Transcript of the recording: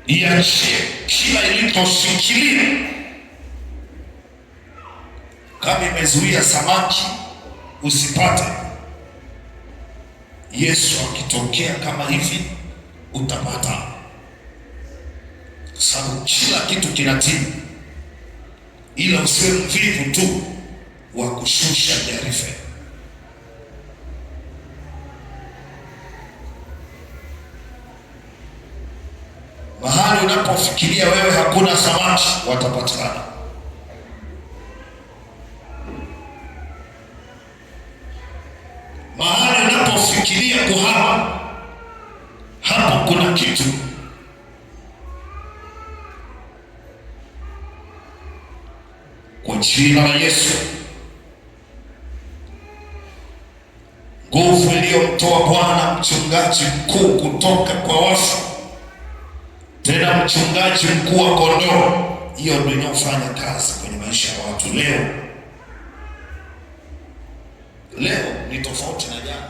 iachie kila iliposhikilia. Kama imezuia samaki usipate, Yesu akitokea kama hivi utapata, kwa sababu kila kitu kinatii, ila usiwe mvivu tu wa kushusha taarifa. Mahali unapofikiria wewe hakuna samaki, watapatikana. Mahali unapofikiria kuhama, hapo kuna kitu. Kwa jina la Yesu, nguvu iliyomtoa Bwana mchungaji mkuu kutoka kwa wafu, tena mchungaji mkuu wa kondoo, hiyo ndio inayofanya kazi kwenye maisha ya watu leo. Leo ni tofauti na jana.